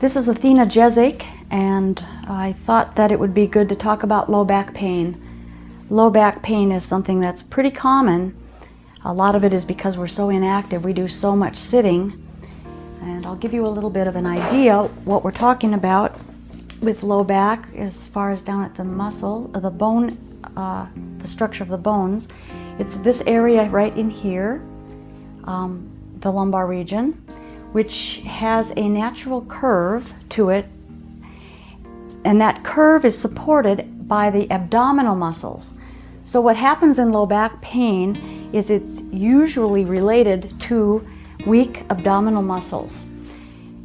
This is Athena Jezik, and I thought that it would be good to talk about low back pain. Low back pain is something that's pretty common. A lot of it is because we're so inactive. We do so much sitting. And I'll give you a little bit of an idea what we're talking about with low back as far as down at the muscle, the bone, the structure of the bones. It's this area right in here, the lumbar region, which has a natural curve to it, and that curve is supported by the abdominal muscles. So what happens in low back pain is it's usually related to weak abdominal muscles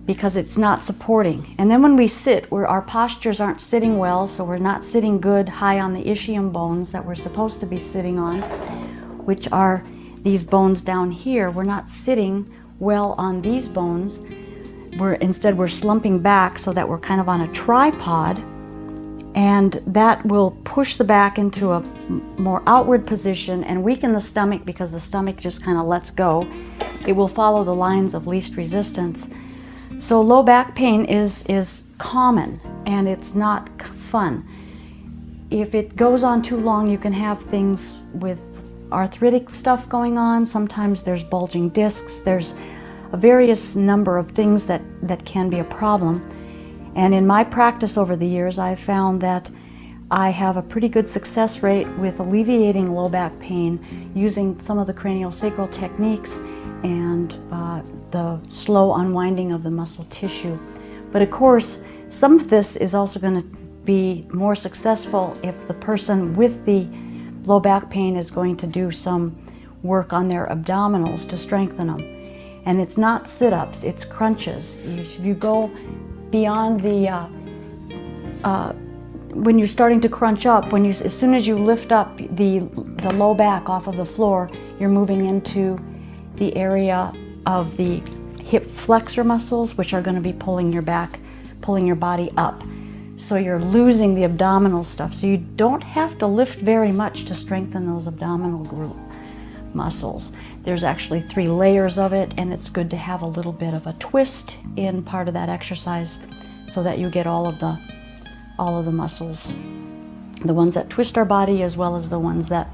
because it's not supporting. And then when we sit, our postures aren't sitting well, so we're not sitting good high on the ischium bones that we're supposed to be sitting on, which are these bones down here. We're not sitting well on these bones. Instead we're slumping back so that we're kind of on a tripod, and that will push the back into a more outward position and weaken the stomach because the stomach just kind of lets go. It will follow the lines of least resistance. So low back pain is common, and it's not fun. If it goes on too long, you can have things with arthritic stuff going on. Sometimes there's bulging discs. There's a various number of things that can be a problem. And in my practice over the years, I've found that I have a pretty good success rate with alleviating low back pain using some of the craniosacral techniques and the slow unwinding of the muscle tissue. But of course, some of this is also going to be more successful if the person with the low back pain is going to do some work on their abdominals to strengthen them. And it's not sit-ups, it's crunches. If you go beyond the, when you're starting to crunch up, as soon as you lift up the low back off of the floor, you're moving into the area of the hip flexor muscles, which are going to be pulling your body up. So you're losing the abdominal stuff. So you don't have to lift very much to strengthen those abdominal group muscles. There's actually 3 layers of it, and it's good to have a little bit of a twist in part of that exercise so that you get all of the muscles, the ones that twist our body as well as the ones that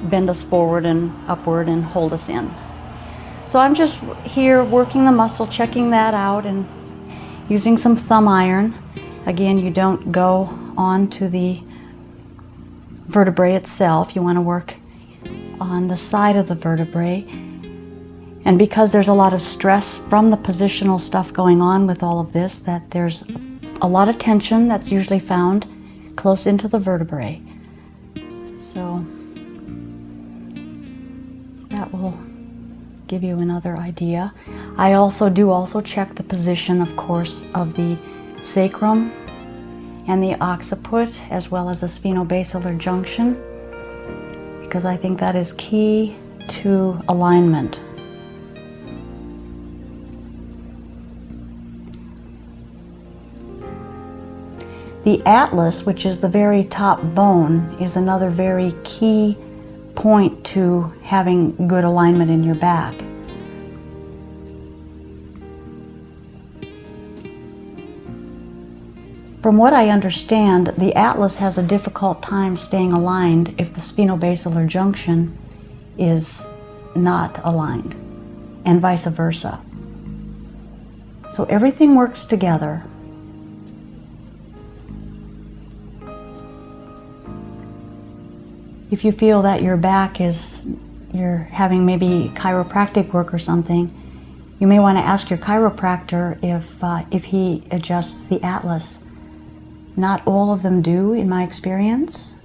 bend us forward and upward and hold us in. So I'm just here working the muscle, checking that out, and using some thumb iron. Again, you don't go on to the vertebrae itself. You want to work on the side of the vertebrae. And because there's a lot of stress from the positional stuff going on with all of this, that there's a lot of tension that's usually found close into the vertebrae. So that will give you another idea. I also check the position, of course, of the sacrum and the occiput, as well as the spinobasilar junction, because I think that is key to alignment. The atlas, which is the very top bone, is another very key point to having good alignment in your back. From what I understand, the atlas has a difficult time staying aligned if the spinobasilar junction is not aligned, and vice versa. So everything works together. If you feel that your back you're having maybe chiropractic work or something, you may want to ask your chiropractor if he adjusts the atlas. Not all of them do, in my experience.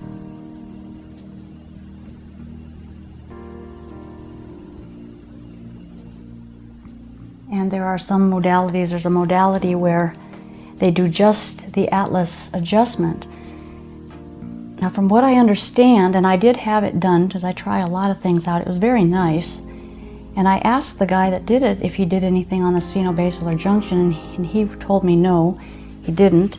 And there are some modalities. There's a modality where they do just the atlas adjustment. Now, from what I understand, and I did have it done because I try a lot of things out, it was very nice. And I asked the guy that did it if he did anything on the spinobasilar junction, and he told me no, he didn't.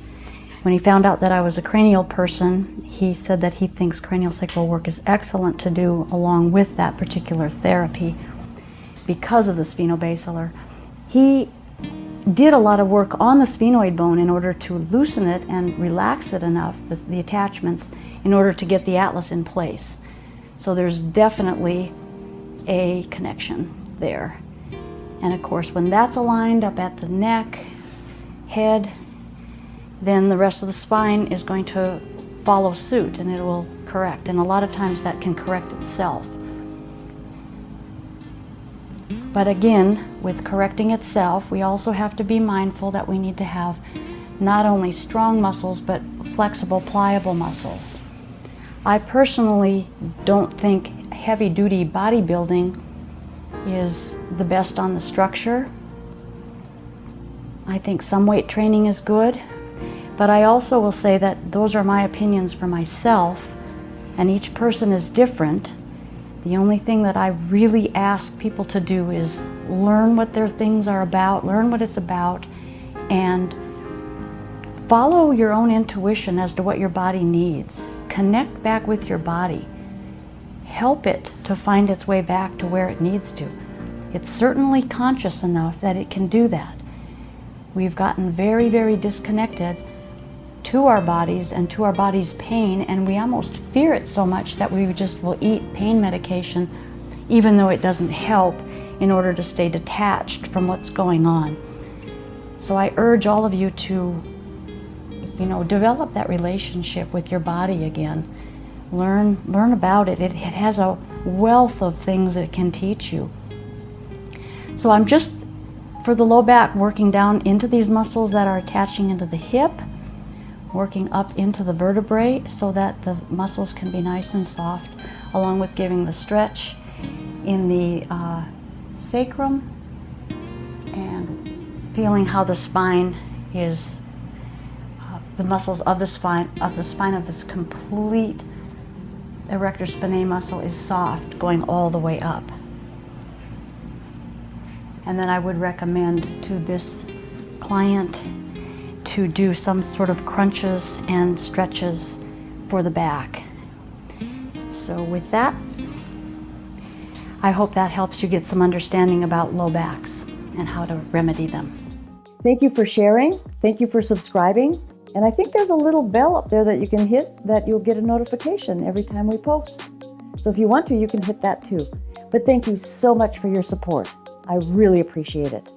When he found out that I was a cranial person, he said that he thinks craniosacral work is excellent to do along with that particular therapy because of the spinobasilar. He did a lot of work on the sphenoid bone in order to loosen it and relax it enough, the attachments, in order to get the atlas in place. So there's definitely a connection there. And of course, when that's aligned up at the neck, head, then the rest of the spine is going to follow suit and it will correct. And a lot of times that can correct itself. But again, with correcting itself, we also have to be mindful that we need to have not only strong muscles, but flexible, pliable muscles. I personally don't think heavy-duty bodybuilding is the best on the structure. I think some weight training is good, but I also will say that those are my opinions for myself, and each person is different. The only thing that I really ask people to do is learn what their things are about, learn what it's about, and follow your own intuition as to what your body needs. Connect back with your body. Help it to find its way back to where it needs to. It's certainly conscious enough that it can do that. We've gotten very, very disconnected to our bodies and to our body's pain, and we almost fear it so much that we just will eat pain medication even though it doesn't help, in order to stay detached from what's going on. So I urge all of you to, develop that relationship with your body again. Learn about it. It has a wealth of things that it can teach you. So I'm just, for the low back, working down into these muscles that are attaching into the hip, working up into the vertebrae so that the muscles can be nice and soft, along with giving the stretch in the sacrum and feeling how the spine is, the muscles of the spine of this complete erector spinae muscle is soft, going all the way up. And then I would recommend to this client to do some sort of crunches and stretches for the back. So with that, I hope that helps you get some understanding about low backs and how to remedy them. Thank you for sharing. Thank you for subscribing. And I think there's a little bell up there that you can hit that you'll get a notification every time we post. So if you want to, you can hit that too. But thank you so much for your support. I really appreciate it.